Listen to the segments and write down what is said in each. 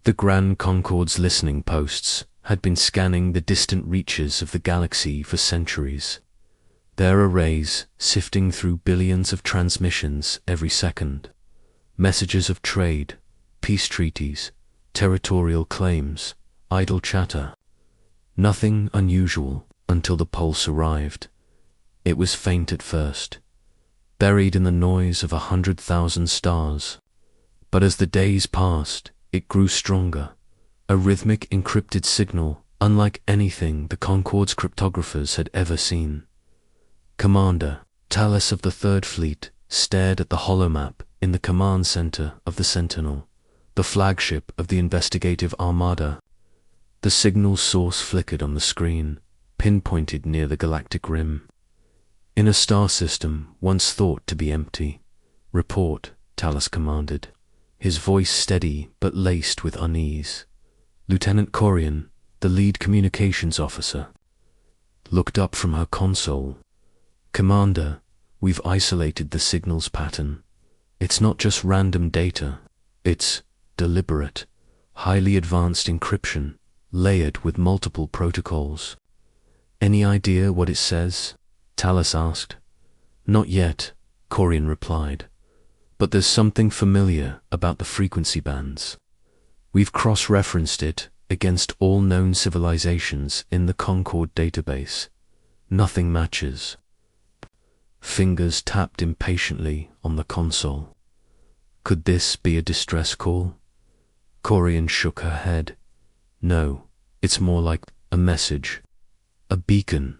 The Grand Concorde's listening posts had been scanning the distant reaches of the galaxy for centuries, their arrays sifting through billions of transmissions every second, messages of trade, peace treaties, territorial claims, idle chatter. Nothing unusual until the pulse arrived. It was faint at first, buried in the noise of 100,000 stars. But as the days passed, it grew stronger, a rhythmic encrypted signal unlike anything the Concorde's cryptographers had ever seen. Commander Talus of the Third Fleet stared at the holomap in the command center of the Sentinel, the flagship of the investigative armada. The signal source flickered on the screen, pinpointed near the galactic rim. In a star system once thought to be empty. Report, Talus commanded, his voice steady but laced with unease. Lieutenant Corian, the lead communications officer, looked up from her console. Commander, we've isolated the signal's pattern. It's not just random data. It's deliberate, highly advanced encryption, layered with multiple protocols. Any idea what it says? Talus asked. Not yet, Corian replied. But there's something familiar about the frequency bands. We've cross-referenced it against all known civilizations in the Concorde database. Nothing matches. Fingers tapped impatiently on the console. Could this be a distress call? Corian shook her head. No, it's more like a message. A beacon.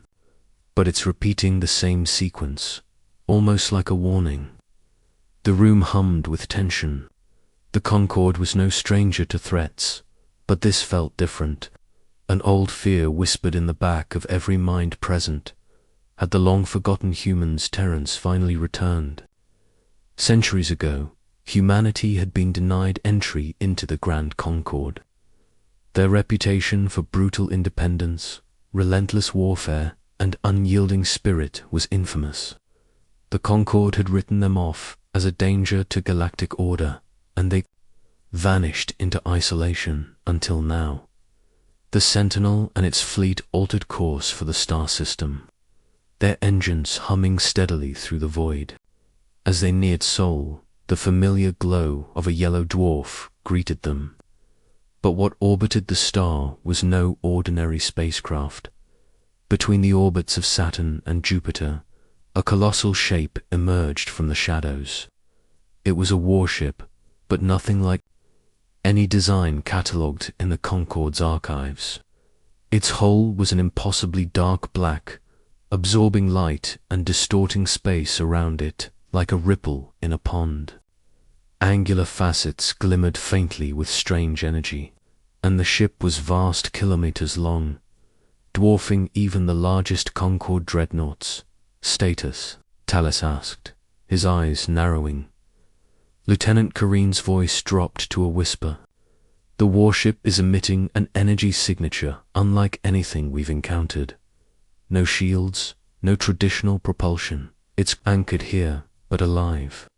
But it's repeating the same sequence, almost like a warning. The room hummed with tension. The Concorde was no stranger to threats, but this felt different. An old fear whispered in the back of every mind present. Had the long-forgotten humans' Terrans finally returned? Centuries ago, humanity had been denied entry into the Grand Concorde. Their reputation for brutal independence, relentless warfare, and unyielding spirit was infamous. The Concorde had written them off as a danger to galactic order, and they vanished into isolation until now. The Sentinel and its fleet altered course for the star system, their engines humming steadily through the void. As they neared Sol, the familiar glow of a yellow dwarf greeted them. But what orbited the star was no ordinary spacecraft. Between the orbits of Saturn and Jupiter, a colossal shape emerged from the shadows. It was a warship, but nothing like any design catalogued in the Concorde's archives. Its hull was an impossibly dark black, absorbing light and distorting space around it like a ripple in a pond. Angular facets glimmered faintly with strange energy, and the ship was vast kilometers long, dwarfing even the largest Concorde dreadnoughts. Status? Talus asked, his eyes narrowing. Lieutenant Corian's voice dropped to a whisper. The warship is emitting an energy signature unlike anything we've encountered. No shields, no traditional propulsion. It's anchored here, but alive.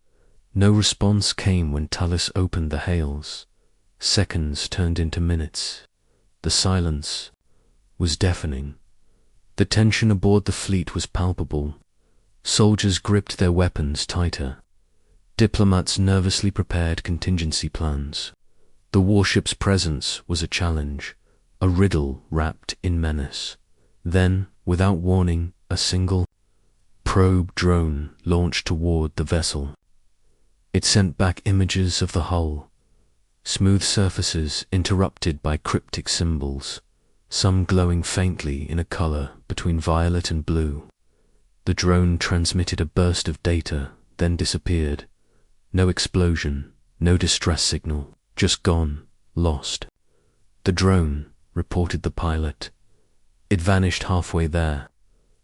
No response came when Talus opened the hails. Seconds turned into minutes. The silence was deafening. The tension aboard the fleet was palpable. Soldiers gripped their weapons tighter. Diplomats nervously prepared contingency plans. The warship's presence was a challenge, a riddle wrapped in menace. Then, without warning, a single probe drone launched toward the vessel. It sent back images of the hull, smooth surfaces interrupted by cryptic symbols, some glowing faintly in a color between violet and blue. The drone transmitted a burst of data, then disappeared. No explosion, no distress signal, just gone, lost. The drone, reported the pilot. It vanished halfway there.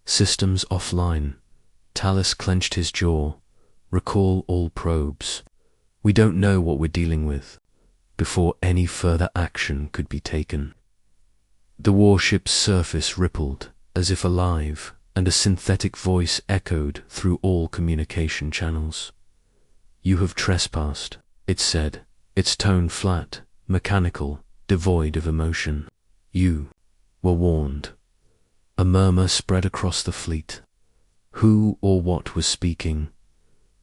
Systems offline. Talus clenched his jaw. Recall all probes. We don't know what we're dealing with, before any further action could be taken. The warship's surface rippled, as if alive, and a synthetic voice echoed through all communication channels. You have trespassed, it said, its tone flat, mechanical, devoid of emotion. You were warned. A murmur spread across the fleet. Who or what was speaking?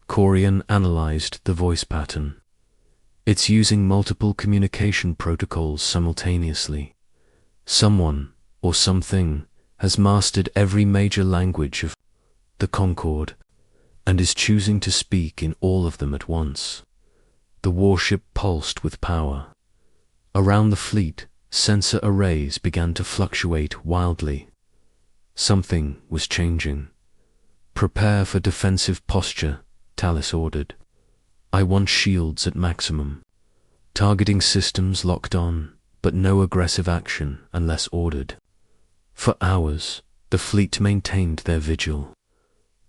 Corian analyzed the voice pattern. It's using multiple communication protocols simultaneously. Someone, or something, has mastered every major language of the Concord, and is choosing to speak in all of them at once. The warship pulsed with power. Around the fleet, sensor arrays began to fluctuate wildly. Something was changing. Prepare for defensive posture, Tallis ordered. I want shields at maximum. Targeting systems locked on, but no aggressive action unless ordered. For hours, the fleet maintained their vigil.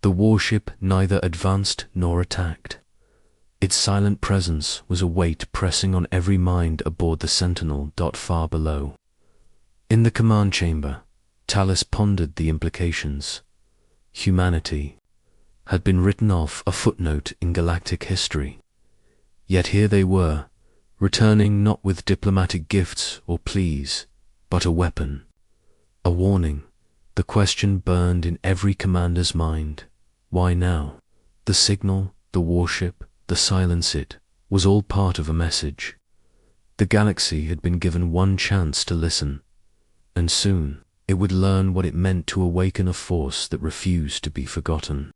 The warship neither advanced nor attacked. Its silent presence was a weight pressing on every mind aboard the Sentinel. Far below. In the command chamber, Tallis pondered the implications. Humanity had been written off a footnote in galactic history. Yet here they were, returning not with diplomatic gifts or pleas, but a weapon. A warning. The question burned in every commander's mind. Why now? The signal, the warship, the silence, it was all part of a message. The galaxy had been given one chance to listen, and soon it would learn what it meant to awaken a force that refused to be forgotten.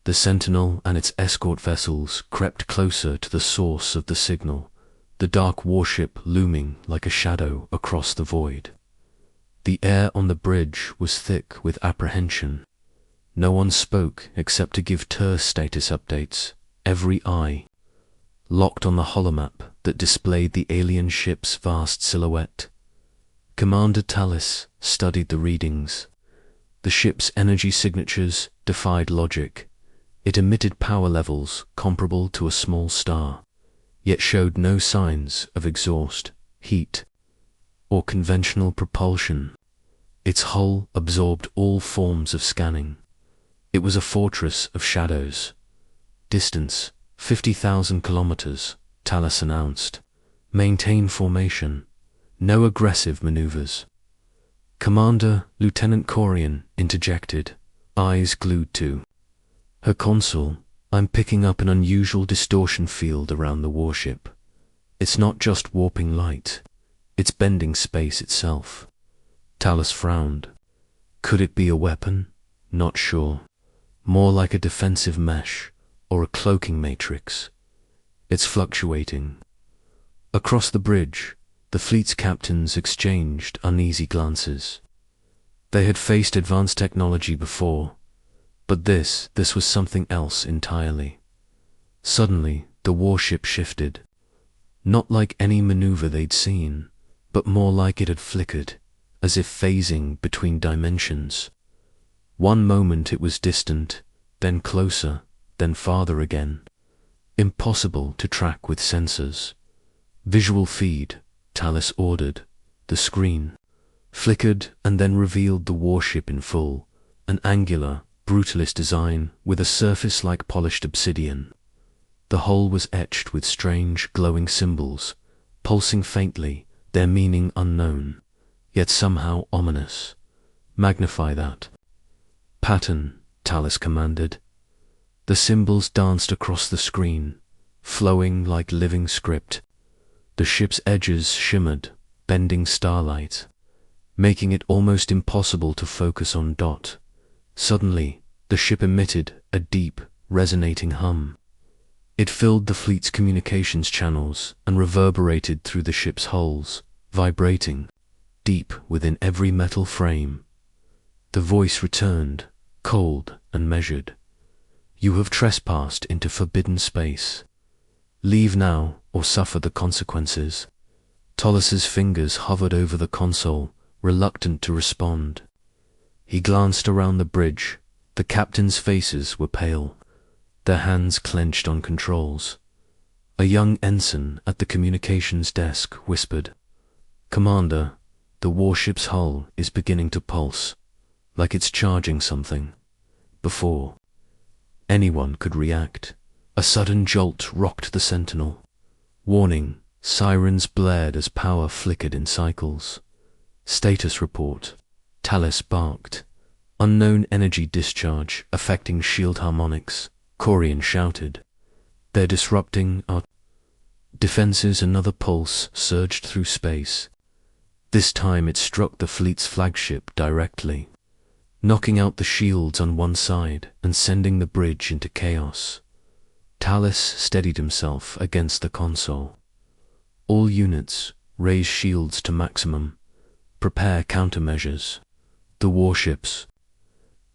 The Sentinel and its escort vessels crept closer to the source of the signal, the dark warship looming like a shadow across the void. The air on the bridge was thick with apprehension. No one spoke except to give terse status updates, every eye locked on the holomap that displayed the alien ship's vast silhouette. Commander Tallis studied the readings. The ship's energy signatures defied logic. It emitted power levels comparable to a small star, yet showed no signs of exhaust, heat, or conventional propulsion. Its hull absorbed all forms of scanning. It was a fortress of shadows. Distance, 50,000 kilometers, Tallis announced. Maintain formation. No aggressive maneuvers. Commander Lieutenant Corian interjected, eyes glued to her console. I'm picking up an unusual distortion field around the warship. It's not just warping light. It's bending space itself. Tallis frowned. Could it be a weapon? Not sure. More like a defensive mesh or a cloaking matrix. It's fluctuating. Across the bridge, the fleet's captains exchanged uneasy glances. They had faced advanced technology before, but this was something else entirely. Suddenly, the warship shifted. Not like any maneuver they'd seen, but more like it had flickered, as if phasing between dimensions. One moment it was distant, then closer, then farther again. Impossible to track with sensors. Visual feed, Tallis ordered. The screen flickered and then revealed the warship in full, an angular, brutalist design with a surface like polished obsidian. The hull was etched with strange, glowing symbols, pulsing faintly, their meaning unknown, yet somehow ominous. Magnify that. Pattern, Tallis commanded. The symbols danced across the screen, flowing like living script. The ship's edges shimmered, bending starlight, making it almost impossible to focus on Dot. Suddenly, the ship emitted a deep, resonating hum. It filled the fleet's communications channels and reverberated through the ship's hulls, vibrating deep within every metal frame. The voice returned, cold and measured. You have trespassed into forbidden space. Leave now or suffer the consequences. Tallis's fingers hovered over the console, reluctant to respond. He glanced around the bridge. The captains' faces were pale, their hands clenched on controls. A young ensign at the communications desk whispered, "Commander, the warship's hull is beginning to pulse, like it's charging something." Before anyone could react, a sudden jolt rocked the Sentinel. Warning, Sirens blared as power flickered in cycles. Status report. Talis barked. Unknown energy discharge affecting shield harmonics. Corian shouted. They're disrupting our defenses. Another pulse surged through space. This time it struck the fleet's flagship directly, knocking out the shields on one side and sending the bridge into chaos. Talis steadied himself against the console. All units, raise shields to maximum. Prepare countermeasures. The warships.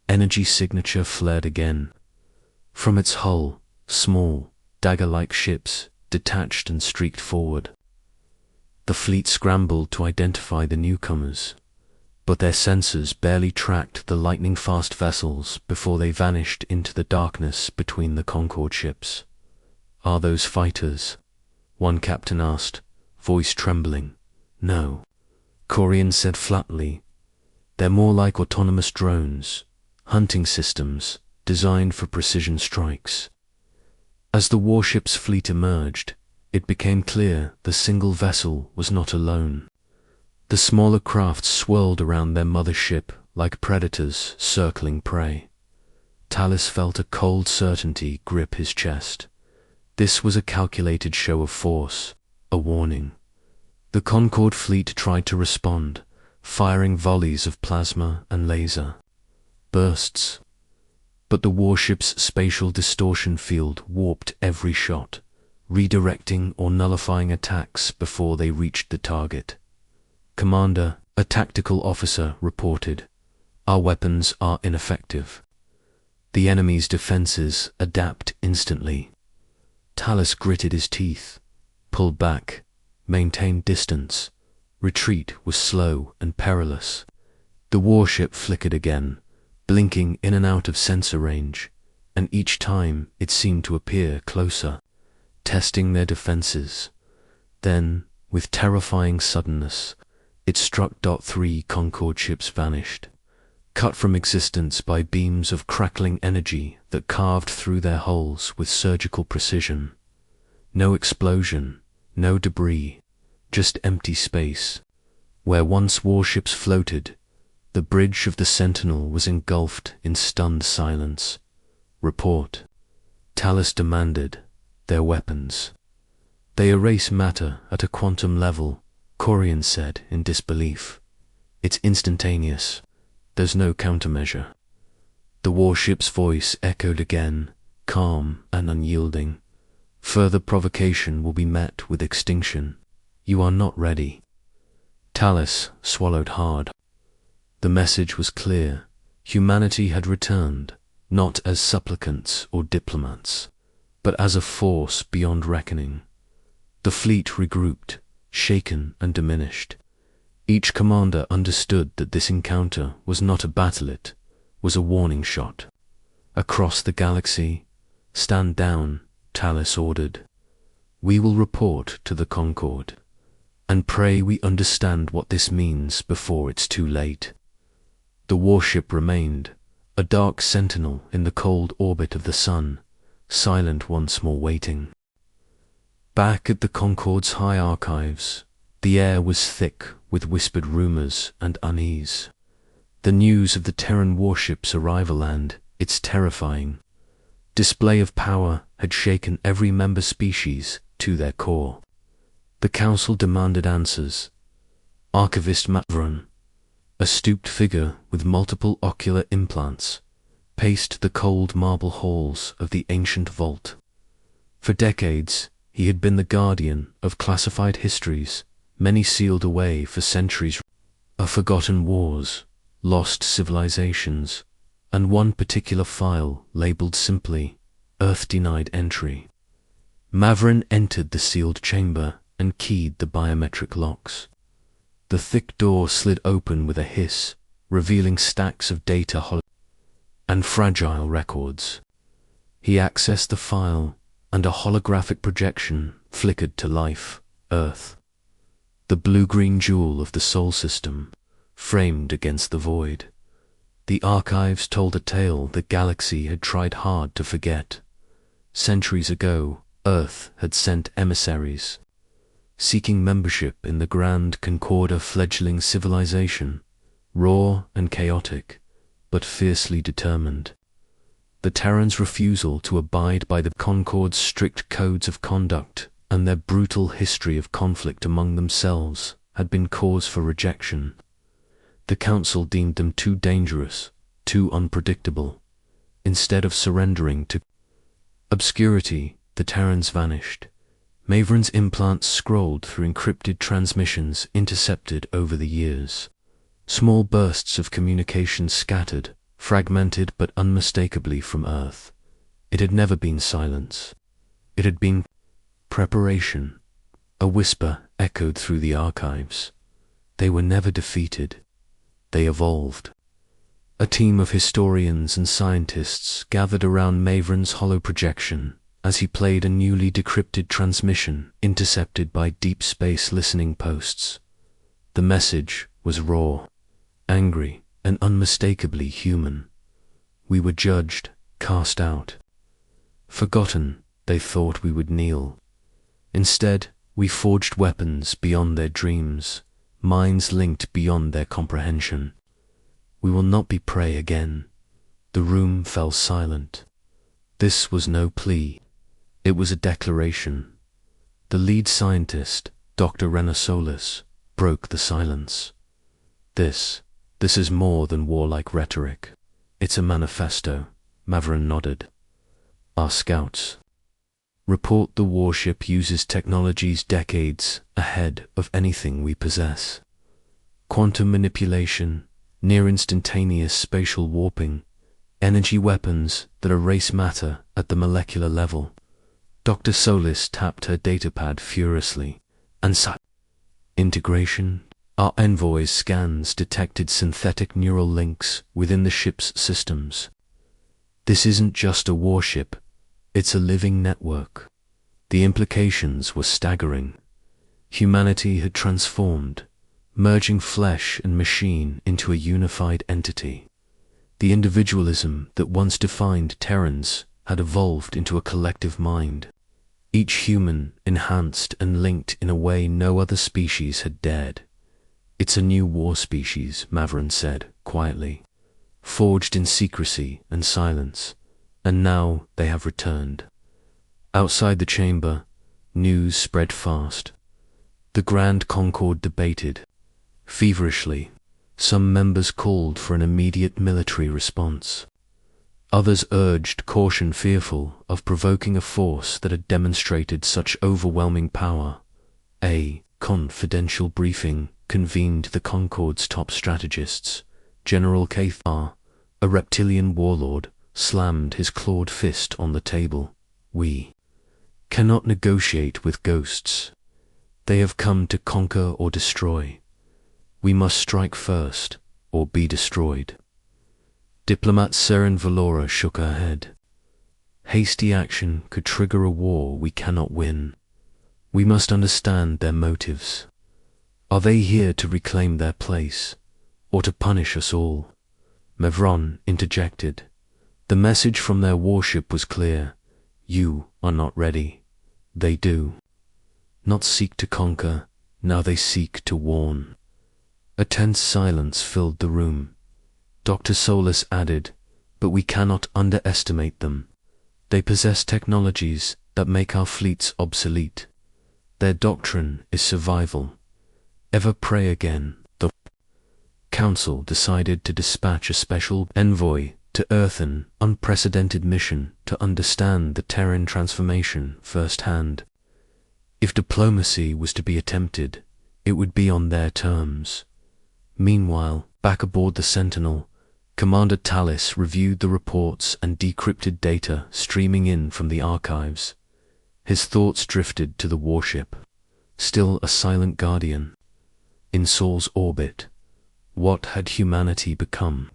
Energy signature flared again. From its hull, small, dagger-like ships detached and streaked forward. The fleet scrambled to identify the newcomers, but their sensors barely tracked the lightning-fast vessels before they vanished into the darkness between the Concorde ships. "Are those fighters?" one captain asked, voice trembling. "No," Corian said flatly. "They're more like autonomous drones, hunting systems designed for precision strikes." As the warship's fleet emerged, it became clear the single vessel was not alone. The smaller crafts swirled around their mothership like predators circling prey. Talis felt a cold certainty grip his chest. This was a calculated show of force, a warning. The Concorde fleet tried to respond, firing volleys of plasma and laser bursts. But the warship's spatial distortion field warped every shot, redirecting or nullifying attacks before they reached the target. "Commander," a tactical officer reported, "our weapons are ineffective. The enemy's defenses adapt instantly." Talis gritted his teeth, pulled back, maintained distance. Retreat was slow and perilous. The warship flickered again, blinking in and out of sensor range, and each time it seemed to appear closer, testing their defenses. Then, with terrifying suddenness, it struck. 3 Concorde ships vanished, cut from existence by beams of crackling energy that carved through their hulls with surgical precision. No explosion, no debris, just empty space. Where once warships floated, the bridge of the Sentinel was engulfed in stunned silence. "Report," Talis demanded. "Their weapons." "They erase matter at a quantum level," Corian said in disbelief. "It's instantaneous. There's no countermeasure." The warship's voice echoed again, calm and unyielding. "Further provocation will be met with extinction. You are not ready." Talis swallowed hard. The message was clear. Humanity had returned, not as supplicants or diplomats, but as a force beyond reckoning. The fleet regrouped, shaken and diminished. Each commander understood that this encounter was not a battle, it was a warning shot. "Across the galaxy, stand down," Talis ordered. "We will report to the Concorde, and pray we understand what this means before it's too late." The warship remained, a dark sentinel in the cold orbit of the sun, silent once more waiting. Back at the Concorde's high archives, the air was thick with whispered rumors and unease. The news of the Terran warship's arrival and its terrifying display of power had shaken every member species to their core. The council demanded answers. Archivist Mavrin, a stooped figure with multiple ocular implants, paced the cold marble halls of the ancient vault. For decades, he had been the guardian of classified histories, many sealed away for centuries, of forgotten wars, lost civilizations, and one particular file labeled simply, "Earth Denied Entry." Mavrin entered the sealed chamber and keyed the biometric locks. The thick door slid open with a hiss, revealing stacks of data and fragile records. He accessed the file, and a holographic projection flickered to life. Earth, the blue-green jewel of the Sol system, framed against the void. The archives told a tale the galaxy had tried hard to forget. Centuries ago, Earth had sent emissaries, seeking membership in the Grand Concorder fledgling civilization, raw and chaotic, but fiercely determined. The Terrans' refusal to abide by the Concord's strict codes of conduct and their brutal history of conflict among themselves had been cause for rejection. The Council deemed them too dangerous, too unpredictable. Instead of surrendering to obscurity, the Terrans vanished. Maverin's implants scrolled through encrypted transmissions intercepted over the years. Small bursts of communication scattered, fragmented but unmistakably from Earth. It had never been silence. It had been preparation. A whisper echoed through the archives. They were never defeated. They evolved. A team of historians and scientists gathered around Maverin's hollow projection as he played a newly decrypted transmission intercepted by deep space listening posts. The message was raw, angry, and unmistakably human. We were judged, cast out. Forgotten, they thought we would kneel. Instead, we forged weapons beyond their dreams, minds linked beyond their comprehension. We will not be prey again. The room fell silent. This was no plea. It was a declaration. The lead scientist, Dr. Renasolis, broke the silence. This is more than warlike rhetoric. It's a manifesto. Maverin nodded. Our scouts report the warship uses technologies decades ahead of anything we possess. Quantum manipulation, near-instantaneous spatial warping, energy weapons that erase matter at the molecular level. Dr. Solis tapped her datapad furiously, and integration. Our envoy's scans detected synthetic neural links within the ship's systems. This isn't just a warship, it's a living network. The implications were staggering. Humanity had transformed, merging flesh and machine into a unified entity. The individualism that once defined Terrans had evolved into a collective mind, each human enhanced and linked in a way no other species had dared. It's a new war species, Maverin said quietly, forged in secrecy and silence, and now they have returned. Outside the chamber, news spread fast. The Grand Concord debated. Feverishly, some members called for an immediate military response. Others urged caution, fearful of provoking a force that had demonstrated such overwhelming power. A confidential briefing convened the Concord's top strategists. General Cathar, a reptilian warlord, slammed his clawed fist on the table. We cannot negotiate with ghosts. They have come to conquer or destroy. We must strike first, or be destroyed. Diplomat Seren Valora shook her head. Hasty action could trigger a war we cannot win. We must understand their motives. Are they here to reclaim their place, or to punish us all? Mavron interjected. The message from their warship was clear. You are not ready. They do. Not seek to conquer, now they seek to warn. A tense silence filled the room. Dr. Solis added, but we cannot underestimate them. They possess technologies that make our fleets obsolete. Their doctrine is survival. Ever pray again. The Council decided to dispatch a special envoy to Earth, an unprecedented mission to understand the Terran transformation firsthand. If diplomacy was to be attempted, it would be on their terms. Meanwhile, back aboard the Sentinel, Commander Tallis reviewed the reports and decrypted data streaming in from the archives. His thoughts drifted to the warship, still a silent guardian. In Saul's orbit, what had humanity become?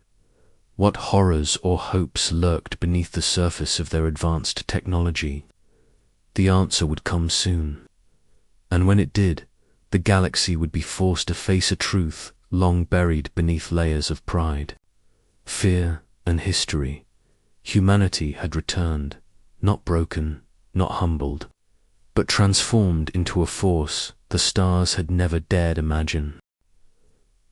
What horrors or hopes lurked beneath the surface of their advanced technology? The answer would come soon. And when it did, the galaxy would be forced to face a truth long buried beneath layers of pride, fear, and history. Humanity had returned, not broken, not humbled, but transformed into a force the stars had never dared imagine.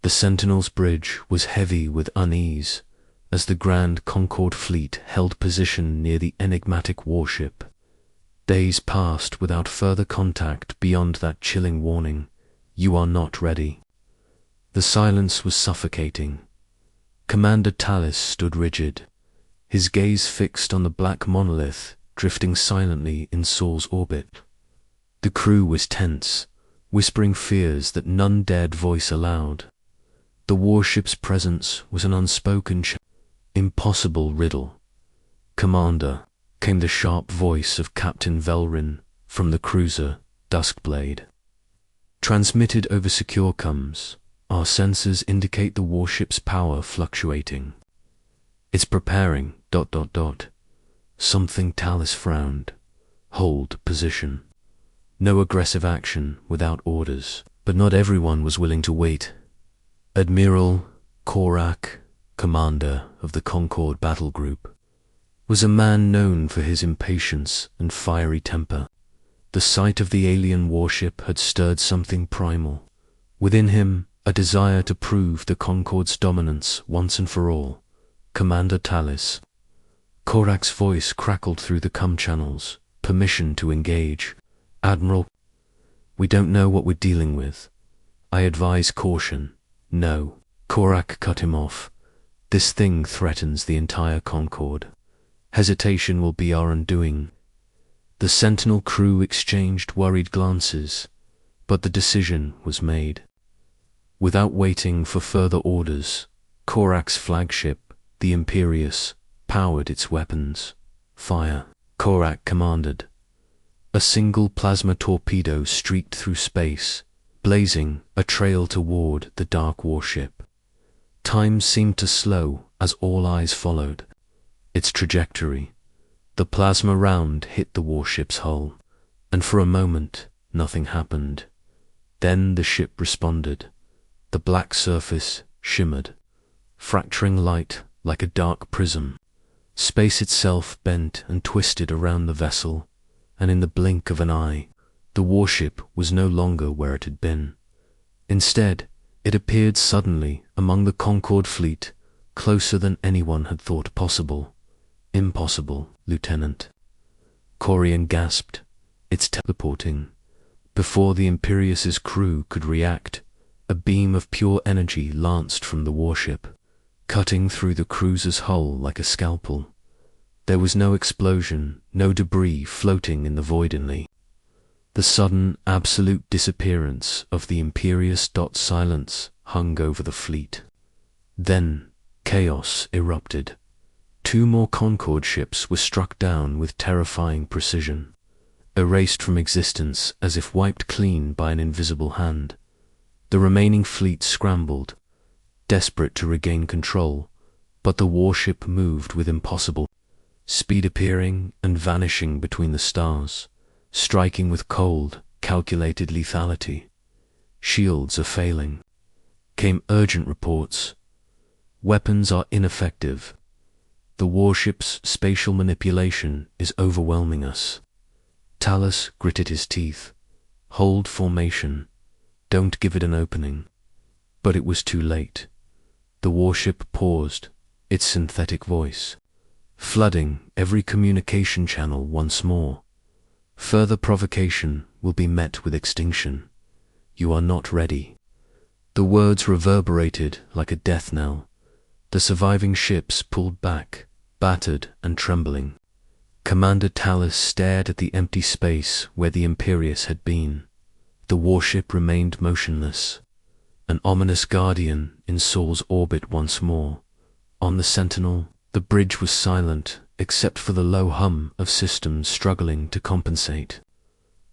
The Sentinel's bridge was heavy with unease as the Grand Concorde fleet held position near the enigmatic warship. Days passed without further contact beyond that chilling warning, "You are not ready." The silence was suffocating. Commander Tallis stood rigid, his gaze fixed on the black monolith drifting silently in Saul's orbit. The crew was tense, whispering fears that none dared voice aloud. The warship's presence was an unspoken, impossible riddle. "Commander," came the sharp voice of Captain Velrin from the cruiser Duskblade. "Transmitted over secure comms. Our sensors indicate the warship's power fluctuating. It's preparing, ... Something." Tallis frowned. "Hold position. No aggressive action without orders." But not everyone was willing to wait. Admiral Korak, commander of the Concorde battle group, was a man known for his impatience and fiery temper. The sight of the alien warship had stirred something primal. Within him, a desire to prove the Concorde's dominance once and for all. "Commander Tallis." Korak's voice crackled through the comm channels. "Permission to engage." "Admiral, we don't know what we're dealing with. I advise caution." "No." Korak cut him off. "This thing threatens the entire Concorde. Hesitation will be our undoing." The Sentinel crew exchanged worried glances, but the decision was made. Without waiting for further orders, Korak's flagship, the Imperious, powered its weapons. "Fire," Korak commanded. A single plasma torpedo streaked through space, blazing a trail toward the dark warship. Time seemed to slow as all eyes followed its trajectory. The plasma round hit the warship's hull, and for a moment nothing happened. Then the ship responded. The black surface shimmered, fracturing light like a dark prism. Space itself bent and twisted around the vessel, and in the blink of an eye, the warship was no longer where it had been. Instead, it appeared suddenly among the Concorde fleet, closer than anyone had thought possible. "Impossible, Lieutenant." Corian gasped. "It's teleporting." Before the Imperious's crew could react, a beam of pure energy lanced from the warship, cutting through the cruiser's hull like a scalpel. There was no explosion, no debris floating in the void inly. The sudden, absolute disappearance of the Imperious. Silence hung over the fleet. Then chaos erupted. 2 more Concorde ships were struck down with terrifying precision, erased from existence as if wiped clean by an invisible hand. The remaining fleet scrambled, desperate to regain control, but the warship moved with impossible speed, appearing and vanishing between the stars, striking with cold, calculated lethality. "Shields are failing," came urgent reports. "Weapons are ineffective. The warship's spatial manipulation is overwhelming us." Tallis gritted his teeth. "Hold formation. Don't give it an opening." But it was too late. The warship paused, its synthetic voice flooding every communication channel once more. "Further provocation will be met with extinction. You are not ready." The words reverberated like a death knell. The surviving ships pulled back, battered and trembling. Commander Tallis stared at the empty space where the Imperious had been. The warship remained motionless, an ominous guardian in Saul's orbit once more. On the Sentinel, the bridge was silent except for the low hum of systems struggling to compensate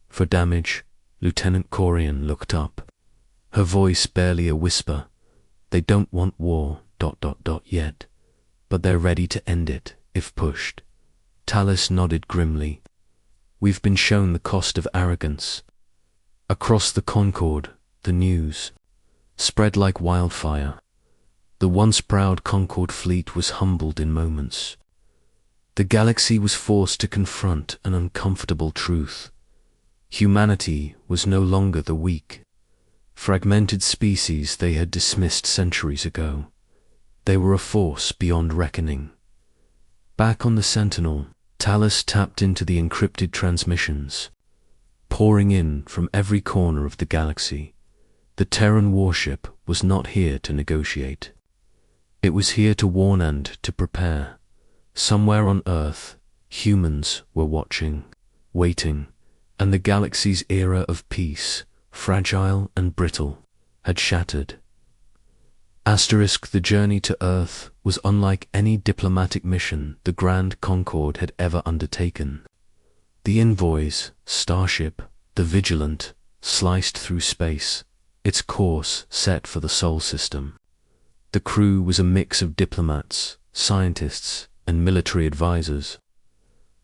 for damage. Lieutenant Corian looked up, her voice barely a whisper. "They don't want war ... yet, but they're ready to end it if pushed." Tallis nodded grimly. "We've been shown the cost of arrogance." Across the Concorde, the news spread like wildfire. The once proud Concorde fleet was humbled in moments. The galaxy was forced to confront an uncomfortable truth. Humanity was no longer the weak, fragmented species they had dismissed centuries ago. They were a force beyond reckoning. Back on the Sentinel, Talus tapped into the encrypted transmissions, pouring in from every corner of the galaxy. The Terran warship was not here to negotiate. It was here to warn and to prepare. Somewhere on Earth, humans were watching, waiting, and the galaxy's era of peace, fragile and brittle, had shattered. The journey to Earth was unlike any diplomatic mission the Grand Concord had ever undertaken. The envoy's starship, the Vigilant, sliced through space, its course set for the Sol system. The crew was a mix of diplomats, scientists, and military advisors,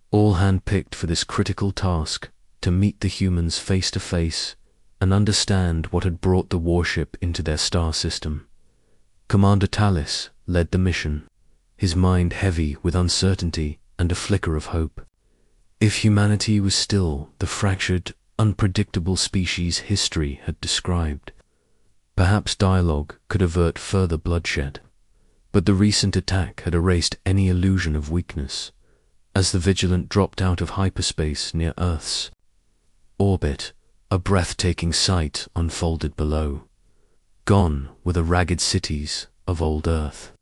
all hand-picked for this critical task, to meet the humans face to face and understand what had brought the warship into their star system. Commander Talus led the mission, his mind heavy with uncertainty and a flicker of hope. If humanity was still the fractured, unpredictable species history had described, perhaps dialogue could avert further bloodshed. But the recent attack had erased any illusion of weakness. As the Vigilant dropped out of hyperspace near Earth's orbit, a breathtaking sight unfolded below. Gone were the ragged cities of old Earth,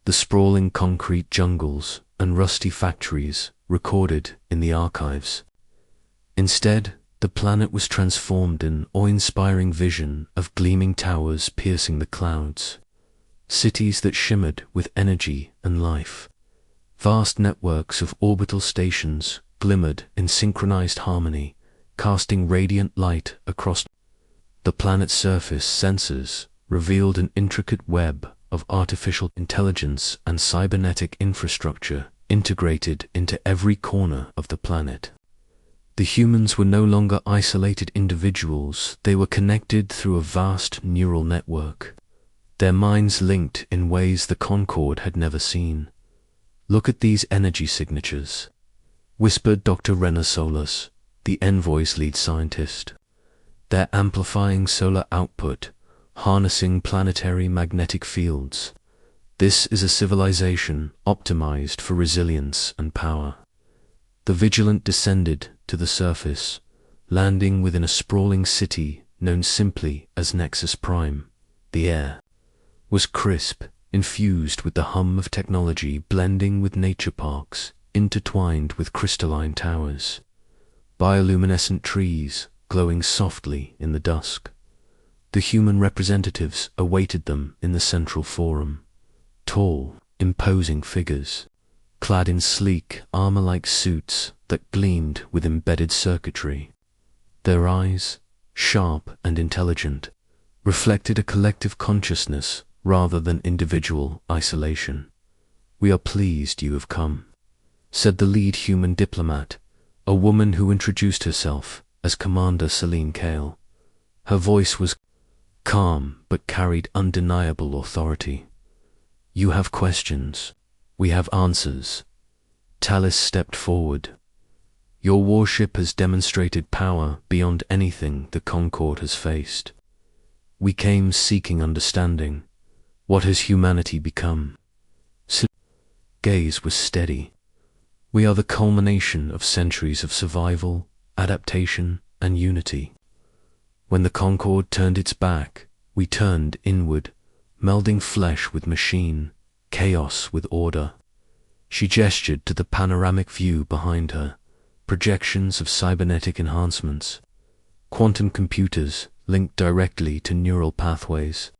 the sprawling concrete jungles and rusty factories recorded in the archives. Instead, the planet was transformed in awe-inspiring vision of gleaming towers piercing the clouds, cities that shimmered with energy and life. Vast networks of orbital stations glimmered in synchronized harmony, casting radiant light across the planet's surface. Sensors revealed an intricate web of artificial intelligence and cybernetic infrastructure integrated into every corner of the planet. The humans were no longer isolated individuals, they were connected through a vast neural network, their minds linked in ways the Concord had never seen. "Look at these energy signatures," whispered Dr. Rena Solas, the Envoy's lead scientist. "They're amplifying solar output, harnessing planetary magnetic fields. This is a civilization optimized for resilience and power." The Vigilant descended to the surface, landing within a sprawling city known simply as Nexus Prime. The air was crisp, infused with the hum of technology blending with nature parks, intertwined with crystalline towers, bioluminescent trees glowing softly in the dusk. The human representatives awaited them in the central forum, tall, imposing figures, clad in sleek, armor-like suits that gleamed with embedded circuitry. Their eyes, sharp and intelligent, reflected a collective consciousness rather than individual isolation. "We are pleased you have come," said the lead human diplomat, a woman who introduced herself as Commander Celine Kale. Her voice was calm but carried undeniable authority. "You have questions. We have answers." Talus stepped forward. "Your warship has demonstrated power beyond anything the Concord has faced. We came seeking understanding. What has humanity become?" Gaze was steady. "We are the culmination of centuries of survival, adaptation, and unity. When the Concord turned its back, we turned inward, melding flesh with machine, chaos with order." She gestured to the panoramic view behind her, projections of cybernetic enhancements, quantum computers linked directly to neural pathways,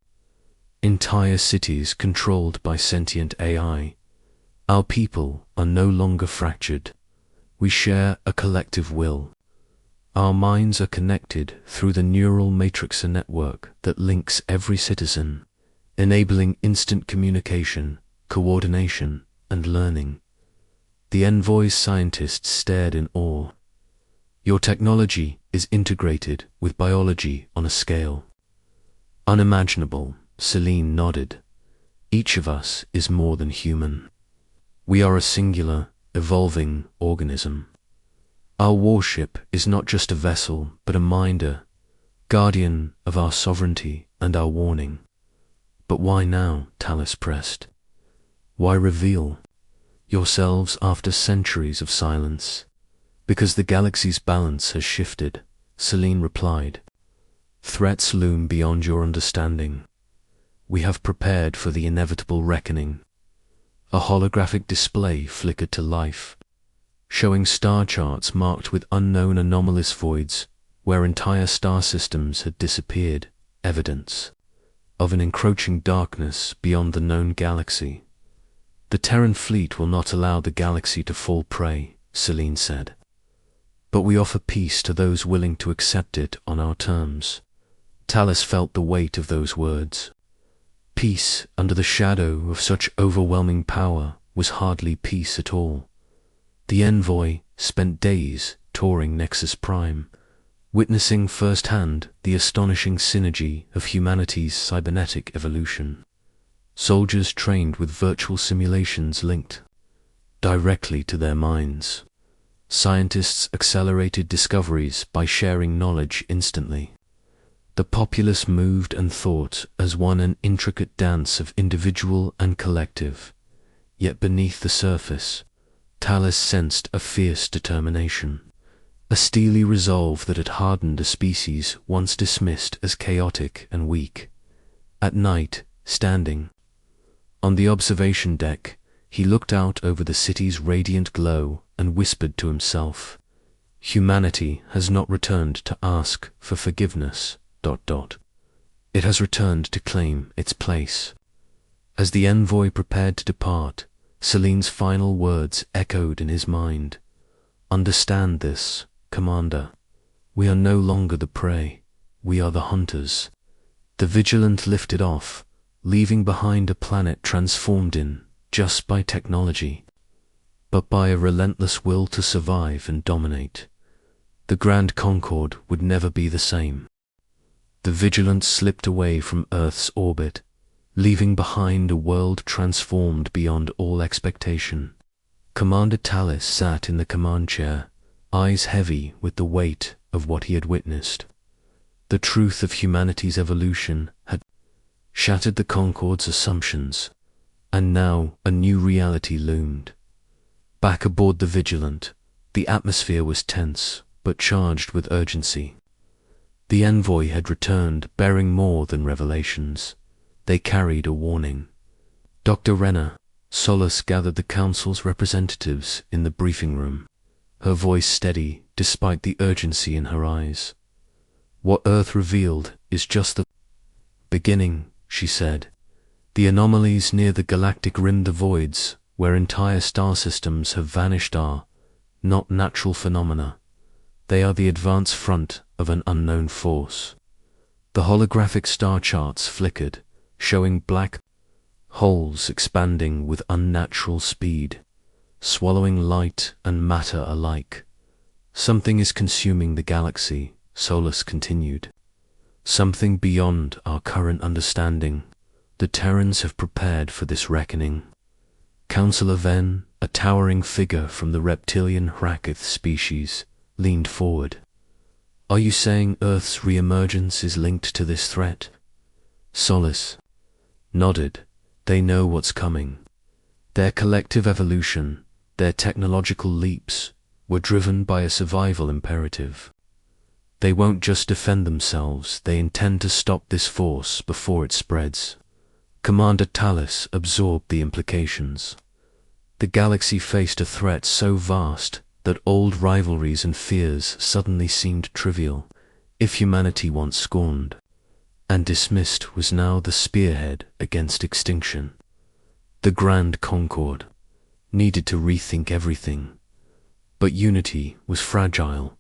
entire cities controlled by sentient AI. "Our people are no longer fractured. We share a collective will. Our minds are connected through the neural matrix network that links every citizen, enabling instant communication, coordination, and learning." The Envoy's scientists stared in awe. "Your technology is integrated with biology on a scale unimaginable." Celine nodded. "Each of us is more than human. We are a singular, evolving organism." Our warship is not just a vessel, but a minder, guardian of our sovereignty and our warning. But why now? Talus pressed. Why reveal yourselves after centuries of silence? Because the galaxy's balance has shifted, Selene replied. Threats loom beyond your understanding. We have prepared for the inevitable reckoning. A holographic display flickered to life, showing star charts marked with unknown anomalous voids where entire star systems had disappeared, evidence of an encroaching darkness beyond the known galaxy. The Terran fleet will not allow the galaxy to fall prey, Selene said. But we offer peace to those willing to accept it on our terms. Talus felt the weight of those words. Peace under the shadow of such overwhelming power was hardly peace at all. The envoy spent days touring Nexus Prime, witnessing firsthand the astonishing synergy of humanity's cybernetic evolution. Soldiers trained with virtual simulations linked directly to their minds. Scientists accelerated discoveries by sharing knowledge instantly. The populace moved and thought as one, an intricate dance of individual and collective. Yet beneath the surface, Talus sensed a fierce determination, a steely resolve that had hardened a species once dismissed as chaotic and weak. At night, standing on the observation deck, he looked out over the city's radiant glow and whispered to himself, Humanity has not returned to ask for forgiveness. It has returned to claim its place. As the envoy prepared to depart, Selene's final words echoed in his mind. Understand this, Commander. We are no longer the prey. We are the hunters. The Vigilant lifted off, leaving behind a planet transformed just by technology, but by a relentless will to survive and dominate. The Grand Concord would never be the same. The Vigilant slipped away from Earth's orbit, leaving behind a world transformed beyond all expectation. Commander Talus sat in the command chair, eyes heavy with the weight of what he had witnessed. The truth of humanity's evolution had shattered the Concord's assumptions, and now a new reality loomed. Back aboard the Vigilant, the atmosphere was tense, but charged with urgency. The envoy had returned bearing more than revelations. They carried a warning. Dr. Renner, Solace gathered the Council's representatives in the briefing room, her voice steady despite the urgency in her eyes. What Earth revealed is just the beginning, she said. The anomalies near the galactic rim, the voids where entire star systems have vanished, are not natural phenomena. They are the advance front of an unknown force. The holographic star charts flickered, showing black holes expanding with unnatural speed, swallowing light and matter alike. Something is consuming the galaxy, Solus continued. Something beyond our current understanding. The Terrans have prepared for this reckoning. Councillor Venn, a towering figure from the reptilian Hrakith species, leaned forward. Are you saying Earth's re-emergence is linked to this threat? Solace nodded. They know what's coming. Their collective evolution, their technological leaps, were driven by a survival imperative. They won't just defend themselves, they intend to stop this force before it spreads. Commander Talus absorbed the implications. The galaxy faced a threat so vast that old rivalries and fears suddenly seemed trivial. If humanity once scorned and dismissed was now the spearhead against extinction. The Grand Concord needed to rethink everything. But unity was fragile.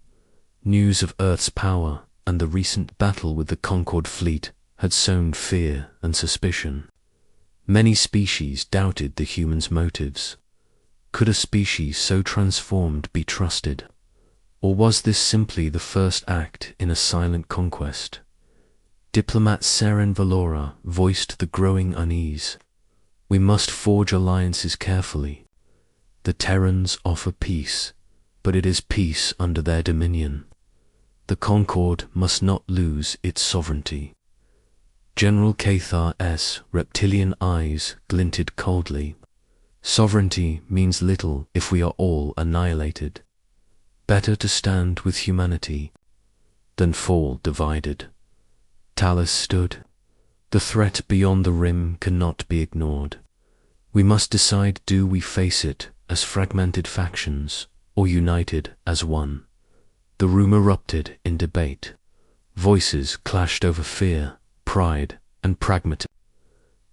News of Earth's power and the recent battle with the Concord fleet had sown fear and suspicion. Many species doubted the humans' motives. Could a species so transformed be trusted? Or was this simply the first act in a silent conquest? Diplomat Seren Valora voiced the growing unease. We must forge alliances carefully. The Terrans offer peace. but it is peace under their dominion. The Concord must not lose its sovereignty. General Cathar's reptilian eyes glinted coldly. Sovereignty means little if we are all annihilated. Better to stand with humanity than fall divided. Talus stood. The threat beyond the rim cannot be ignored. We must decide, do we face it as fragmented factions or united as one? The room erupted in debate. Voices clashed over fear, pride, and pragmatism.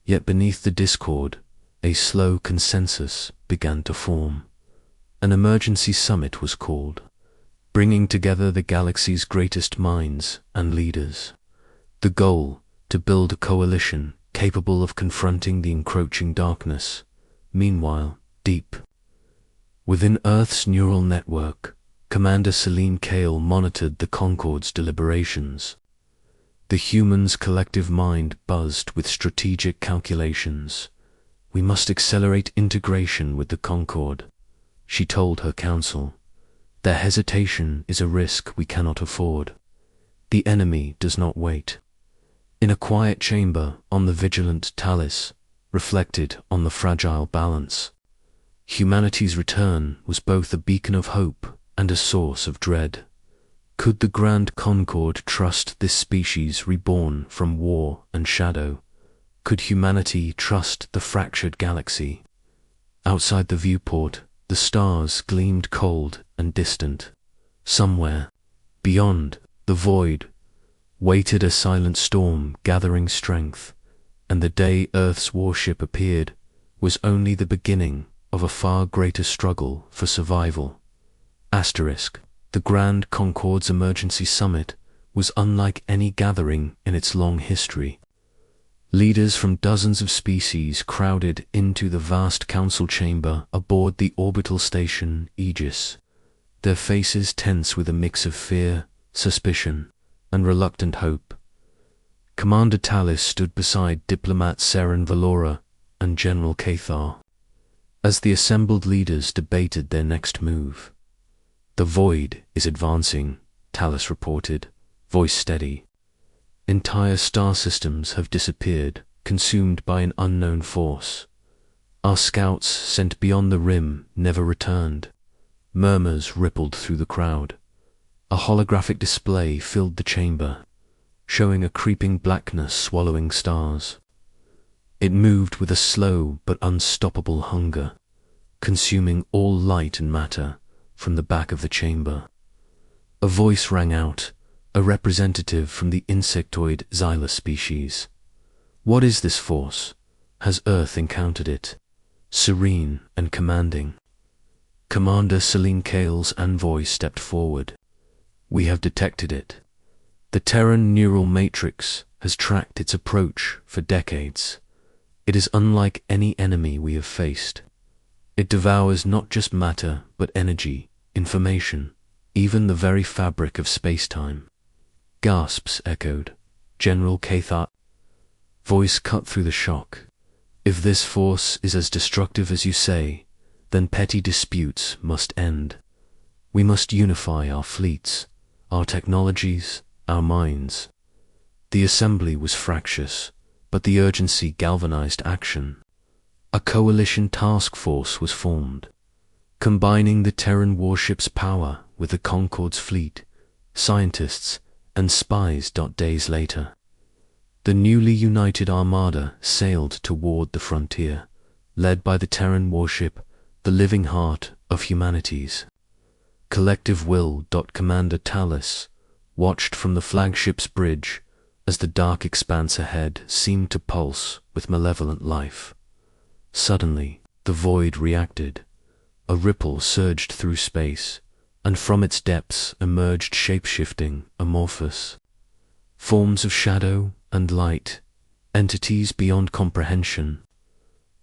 Yet beneath the discord, a slow consensus began to form. An emergency summit was called, bringing together the galaxy's greatest minds and leaders. The goal, to build a coalition capable of confronting the encroaching darkness. Meanwhile, deep within Earth's neural network, Commander Celine Kale monitored the Concord's deliberations. The humans' collective mind buzzed with strategic calculations. We must accelerate integration with the Concord, she told her council. Their hesitation is a risk we cannot afford. The enemy does not wait. In a quiet chamber on the vigilant Talus reflected on the fragile balance. Humanity's return was both a beacon of hope and a source of dread. Could the Grand Concord trust this species reborn from war and shadow? Could humanity trust the fractured galaxy? Outside the viewport, the stars gleamed cold and distant. Somewhere, beyond the void, waited a silent storm gathering strength, and the day Earth's warship appeared was only the beginning of a far greater struggle for survival. The Grand Concord's emergency summit was unlike any gathering in its long history. Leaders from dozens of species crowded into the vast council chamber aboard the orbital station Aegis, their faces tense with a mix of fear, suspicion, and reluctant hope. Commander Talus stood beside diplomat Seren Valora and General Cathar as the assembled leaders debated their next move. The void is advancing, Talus reported, voice steady. Entire star systems have disappeared, consumed by an unknown force. Our scouts sent beyond the rim never returned. Murmurs rippled through the crowd. A holographic display filled the chamber, showing a creeping blackness swallowing stars. It moved with a slow but unstoppable hunger, consuming all light and matter from the back of the chamber. A voice rang out, a representative from the insectoid Xyla species. What is this force? Has Earth encountered it? Serene and commanding. Commander Celine Kale's envoy stepped forward. We have detected it. The Terran neural matrix has tracked its approach for decades. It is unlike any enemy we have faced. It devours not just matter, but energy, information, even the very fabric of space-time. Gasps echoed. General Cathar. Voice cut through the shock. If this force is as destructive as you say, then petty disputes must end. We must unify our fleets, our technologies, our minds. The assembly was fractious, but the urgency galvanized action. A coalition task force was formed, combining the Terran warship's power with the Concord's fleet, scientists, and spies. Days later, the newly united armada sailed toward the frontier, led by the Terran warship, the living heart of humanities. Collective will. Commander Talus watched from the flagship's bridge as the dark expanse ahead seemed to pulse with malevolent life. Suddenly, the void reacted. A ripple surged through space, and from its depths emerged shape-shifting, amorphous forms of shadow and light, entities beyond comprehension.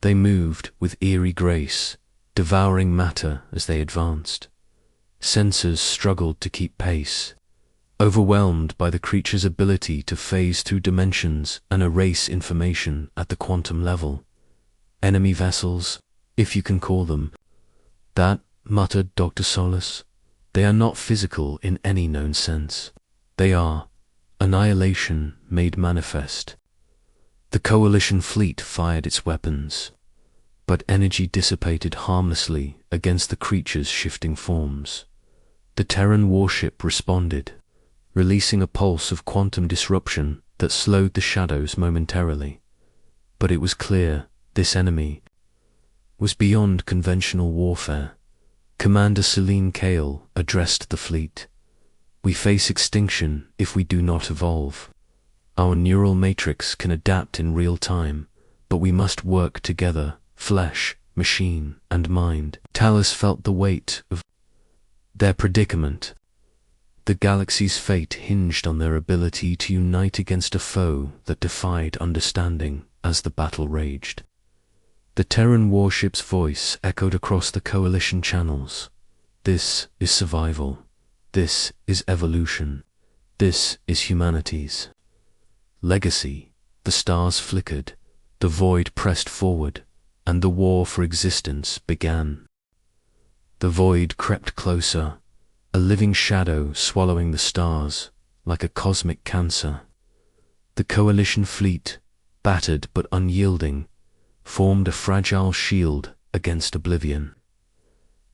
They moved with eerie grace, devouring matter as they advanced. Sensors struggled to keep pace, overwhelmed by the creature's ability to phase through dimensions and erase information at the quantum level. Enemy vessels, if you can call them that, muttered Dr. Solus. They are not physical in any known sense. They are annihilation made manifest. The coalition fleet fired its weapons, but energy dissipated harmlessly against the creature's shifting forms. The Terran warship responded, releasing a pulse of quantum disruption that slowed the shadows momentarily. But it was clear this enemy was beyond conventional warfare. Commander Celine Kale addressed the fleet. We face extinction if we do not evolve. Our neural matrix can adapt in real time, but we must work together, flesh, machine, and mind. Talos felt the weight of their predicament. The galaxy's fate hinged on their ability to unite against a foe that defied understanding as the battle raged. The Terran warship's voice echoed across the coalition channels. This is survival. This is evolution. This is humanity's legacy. The stars flickered, the void pressed forward, and the war for existence began. The void crept closer, a living shadow swallowing the stars like a cosmic cancer. The coalition fleet, battered but unyielding, formed a fragile shield against oblivion.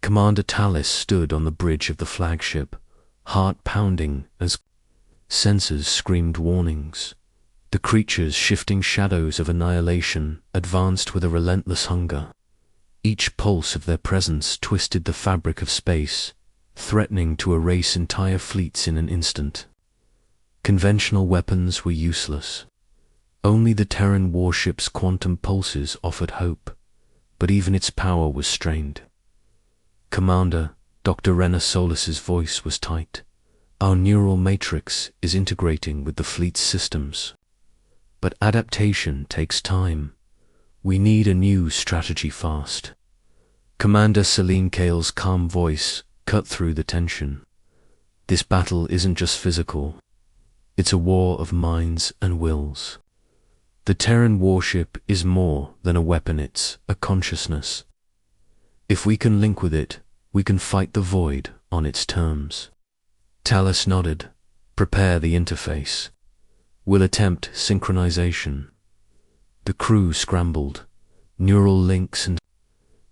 Commander Talos stood on the bridge of the flagship, heart pounding as sensors screamed warnings. The creature's shifting shadows of annihilation advanced with a relentless hunger. Each pulse of their presence twisted the fabric of space, threatening to erase entire fleets in an instant. Conventional weapons were useless. Only the Terran warship's quantum pulses offered hope, but even its power was strained. Commander, Dr. Rena Solis's voice was tight. Our neural matrix is integrating with the fleet's systems. But adaptation takes time. We need a new strategy fast. Commander Celine Kale's calm voice cut through the tension. This battle isn't just physical. It's a war of minds and wills. The Terran warship is more than a weapon, it's a consciousness. If we can link with it, we can fight the void on its terms. Talos nodded. Prepare the interface. We'll attempt synchronization. The crew scrambled, neural links and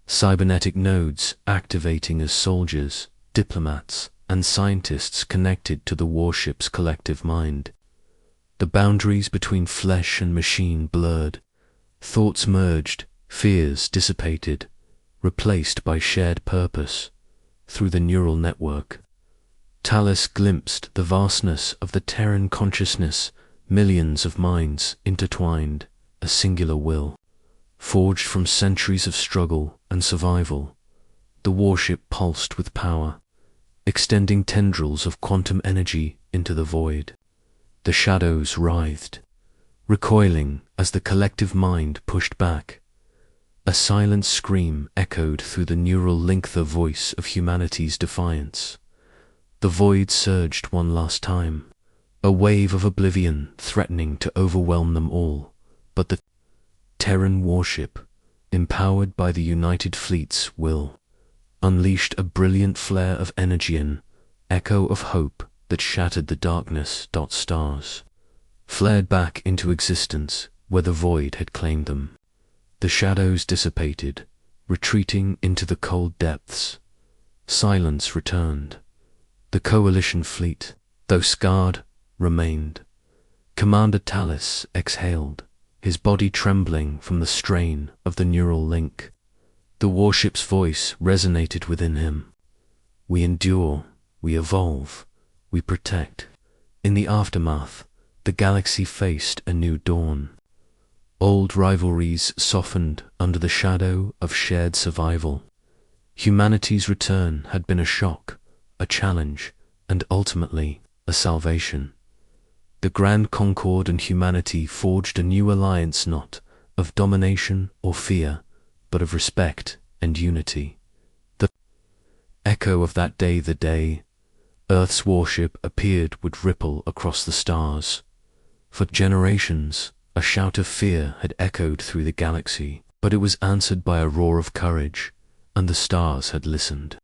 cybernetic nodes activating as soldiers, diplomats, and scientists connected to the warship's collective mind. The boundaries between flesh and machine blurred. Thoughts merged, fears dissipated, replaced by shared purpose. Through the neural network, Talos glimpsed the vastness of the Terran consciousness, millions of minds intertwined, a singular will. Forged from centuries of struggle and survival, the warship pulsed with power, extending tendrils of quantum energy into the void. The shadows writhed, recoiling as the collective mind pushed back. A silent scream echoed through the neural link, the voice of humanity's defiance. The void surged one last time, a wave of oblivion threatening to overwhelm them all. But the Terran warship, empowered by the United Fleet's will, unleashed a brilliant flare of energy, an echo of hope that shattered the darkness. Stars flared back into existence where the void had claimed them. The shadows dissipated, retreating into the cold depths. Silence returned. The coalition fleet, though scarred, remained. Commander Talos exhaled, his body trembling from the strain of the neural link. The warship's voice resonated within him. We endure, we evolve, we protect. In the aftermath, the galaxy faced a new dawn. Old rivalries softened under the shadow of shared survival. Humanity's return had been a shock, a challenge, and ultimately a salvation. The Grand Concord and humanity forged a new alliance, not of domination or fear, but of respect and unity. The echo of that day, the day Earth's warship appeared, would ripple across the stars. For generations, a shout of fear had echoed through the galaxy, but it was answered by a roar of courage, and the stars had listened.